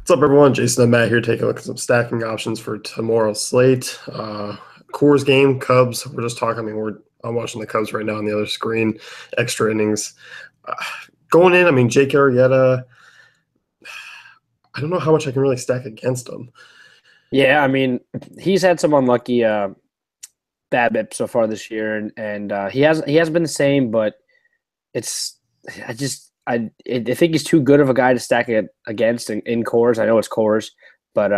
What's up, everyone? Jason and Matt here taking a look at some stacking options for tomorrow's slate. Coors game, Cubs. We're just talking. I'm watching the Cubs right now on the other screen. Extra innings. Uh, Going in, Jake Arrieta. I don't know how much I can really stack against him. Yeah, he's had some unlucky BABIP so far this year, and he has been the same, but it's I think he's too good of a guy to stack it against in cores. I know it's cores, but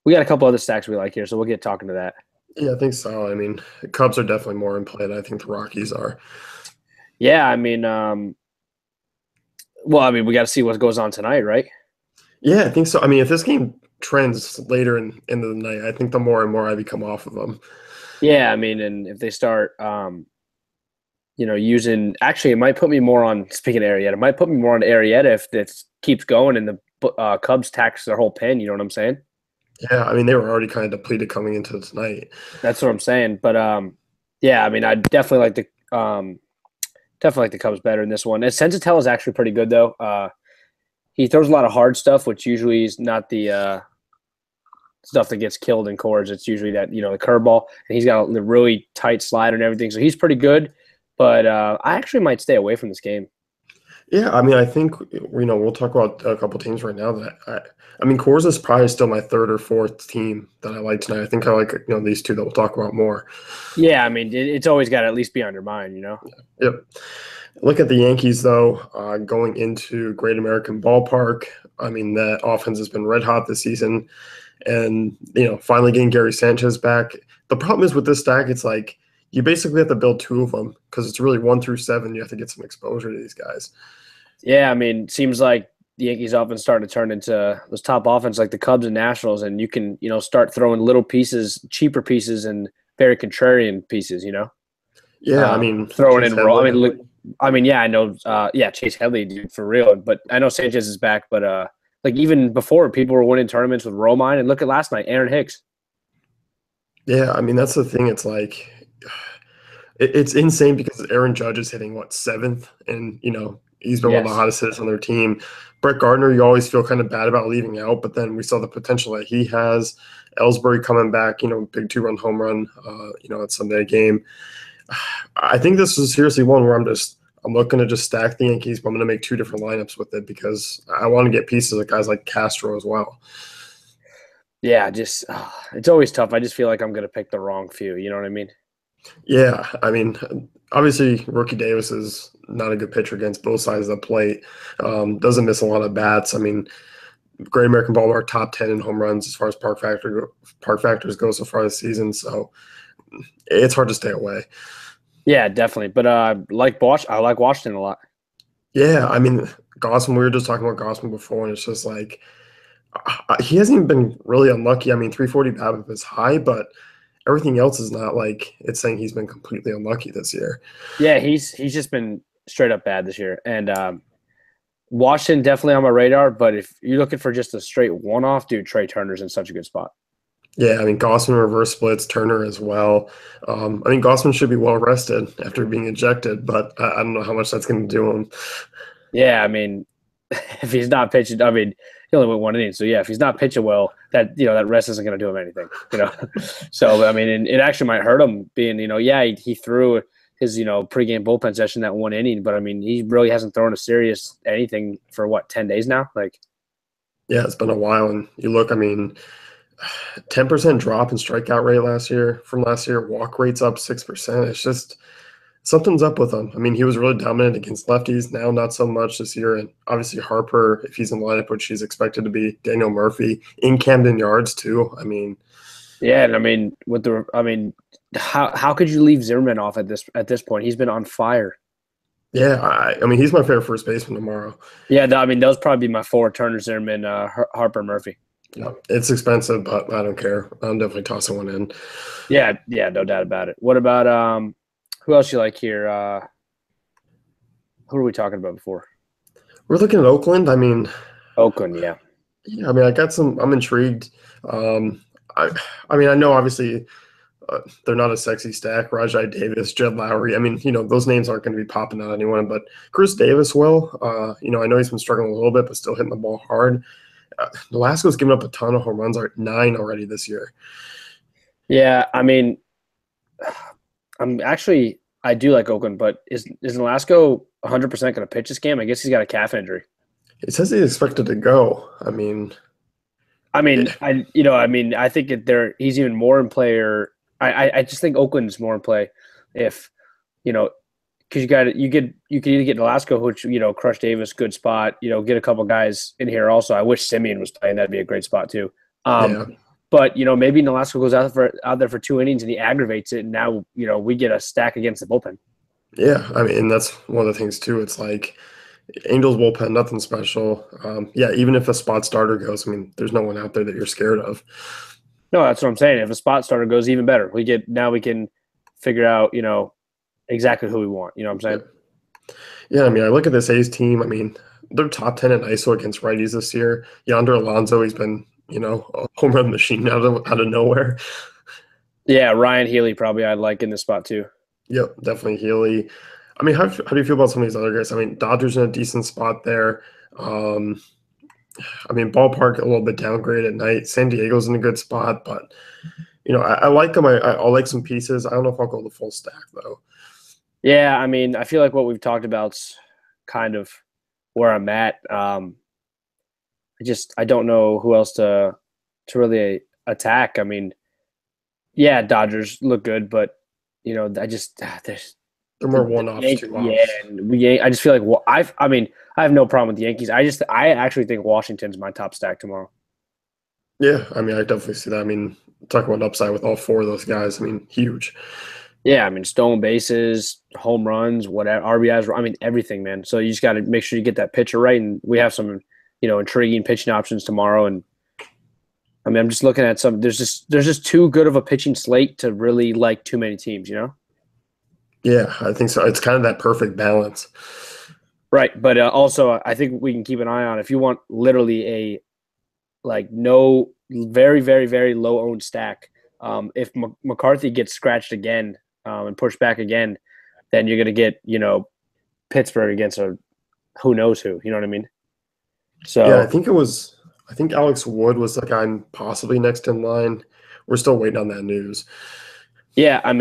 we got a couple other stacks we like here, so we'll get talking to that. Yeah, I think so. The Cubs are definitely more in play than I think the Rockies are. Yeah, we got to see what goes on tonight, right? Yeah, I think so. If this game trends later into the night, I think the more and more I become off of them. Yeah, and if they start, using actually, it might put me more on. Speaking of Arrieta, it might put me more on Arrieta if this keeps going and the Cubs tax their whole pen. You know what I'm saying? Yeah, they were already kind of depleted coming into tonight. That's what I'm saying. But yeah, I definitely like the Cubs better in this one. And Sensatella is actually pretty good though. He throws a lot of hard stuff, which usually is not the stuff that gets killed in cores. It's usually that the curveball, and he's got the really tight slider and everything. So he's pretty good. But I actually might stay away from this game. Yeah, I think we'll talk about a couple teams right now that Coors is probably still my third or fourth team that I like tonight. I think I like these two that we'll talk about more. Yeah, it's always got to at least be on your mind, Yep. Look at the Yankees though, going into Great American Ballpark. That offense has been red hot this season, and finally getting Gary Sanchez back. The problem is with this stack, it's like you basically have to build two of them because it's really 1 through 7. You have to get some exposure to these guys. Yeah, seems like the Yankees offense starting to turn into those top offense like the Cubs and Nationals, and you can, start throwing little pieces, cheaper pieces, and very contrarian pieces, Yeah, throwing Chase in raw. Headley. Yeah, I know. Chase Headley, dude, for real. But I know Sanchez is back. But like even before, people were winning tournaments with Romine, and look at last night, Aaron Hicks. Yeah, that's the thing. It's like it's insane because Aaron Judge is hitting what, 7th, and he's been one of the Yes. hottest hitters on their team. Brett Gardner, you always feel kind of bad about leaving out, but then we saw the potential that he has. Ellsbury coming back, big 2-run home run, at Sunday game. I think this is seriously one where I'm looking to just stack the Yankees, but I'm going to make two different lineups with it because I want to get pieces of guys like Castro as well. Yeah, it's always tough. I just feel like I'm going to pick the wrong few. You know what I mean? Yeah, obviously Rookie Davis is not a good pitcher against both sides of the plate. Doesn't miss a lot of bats. Great American Ballpark top 10 in home runs as far as park factors go so far this season. So it's hard to stay away. Yeah, definitely. But I like Washington a lot. Yeah, Gossman. We were just talking about Gossman before, and it's just like he hasn't even been really unlucky. 340 BABIP is high, but everything else is not like it's saying he's been completely unlucky this year. Yeah, he's just been straight up bad this year. And Washington definitely on my radar, but if you're looking for just a straight one-off, dude, Trey Turner's in such a good spot. Yeah, Gossman reverse splits, Turner as well. Gossman should be well rested after being ejected, but I don't know how much that's going to do him. Yeah, if he's not pitching, he only went 1 inning, so yeah, if he's not pitching well, that rest isn't going to do him anything, So it actually might hurt him being, he threw his pregame bullpen session that 1 inning, but he really hasn't thrown a serious anything for what 10 days now, like. Yeah, it's been a while, and you look, 10% drop in strikeout rate from last year, walk rate's up 6%. It's just something's up with him. He was really dominant against lefties. Now, not so much this year. And obviously, Harper, if he's in the lineup, which he's expected to be, Daniel Murphy in Camden Yards too. Yeah, and how could you leave Zimmerman off at this point? He's been on fire. Yeah, he's my favorite first baseman tomorrow. Yeah, those probably be my 4: Turner, Zimmerman, Harper, Murphy. Yeah, it's expensive, but I don't care. I'm definitely tossing one in. Yeah, no doubt about it. What about who else you like here? Who are we talking about before? We're looking at Oakland. Oakland, yeah. Yeah, I'm intrigued. I know obviously they're not a sexy stack. Rajai Davis, Jed Lowry. Those names aren't going to be popping out anyone, but Chris Davis will. I know he's been struggling a little bit, but still hitting the ball hard. Nolasco's given up a ton of home runs, like 9 already this year. Yeah, I mean, I do like Oakland, but is Nolasco 100% going to pitch this game? I guess he's got a calf injury. It says he's expected to go. Yeah, I think he's even more in play. Or I just think Oakland's more in play. If because you could either get Nolasco, which Crush Davis, good spot. Get a couple guys in here also. I wish Simeon was playing. That'd be a great spot too. yeah. But maybe Nolasco goes out there for 2 innings and he aggravates it, and now we get a stack against the bullpen. Yeah, and that's one of the things too. It's like Angels bullpen, nothing special. Yeah, even if a spot starter goes, there's no one out there that you're scared of. No, that's what I'm saying. If a spot starter goes, even better. We can figure out exactly who we want. You know what I'm saying? Yeah, I look at this A's team. They're top 10 in ISO against righties this year. Yonder Alonso, he's been a home run machine out of nowhere. Yeah, Ryan Healy probably I'd like in this spot too. Yep, definitely Healy. How do you feel about some of these other guys? Dodgers in a decent spot there. Ballpark a little bit downgrade at night. San Diego's in a good spot, but I like them. I'll like some pieces. I don't know if I'll go the full stack though. Yeah, I feel like what we've talked about's kind of where I'm at. I don't know who else to really attack. Yeah, Dodgers look good, but They're more one-offs, two-offs. Yeah, and I just feel like I have no problem with the Yankees. I actually think Washington's my top stack tomorrow. Yeah, I definitely see that. Talk about upside with all 4 of those guys. Huge. Yeah, stolen bases, home runs, whatever, RBIs, everything, man. So you just got to make sure you get that pitcher right, and we have some, intriguing pitching options tomorrow. And I'm just looking at some. There's just too good of a pitching slate to really like too many teams, Yeah, I think so. It's kind of that perfect balance. Right, but also I think we can keep an eye on if you want literally no very, very, very low owned stack. If McCarthy gets scratched again and pushed back again, then you're going to get Pittsburgh against who knows who. You know what I mean? So yeah, I think Alex Wood was the guy possibly next in line. We're still waiting on that news. Yeah, what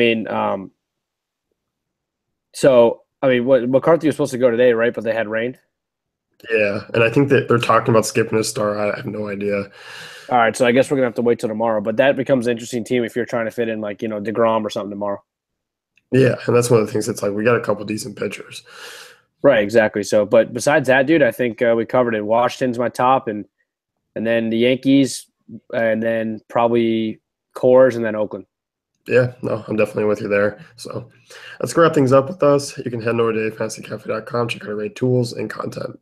McCarthy was supposed to go today, right? But they had rain. Yeah, and I think that they're talking about skipping a start. I have no idea. All right, so I guess we're gonna have to wait till tomorrow. But that becomes an interesting team if you're trying to fit in DeGrom or something tomorrow. Yeah, and that's one of the things. It's like we got a couple decent pitchers. Right, exactly. So, but besides that, dude, I think we covered it. Washington's my top, and then the Yankees, and then probably Coors, and then Oakland. Yeah, no, I'm definitely with you there. So let's wrap things up with us. You can head over to fantasycafe.com, check out our great tools and content.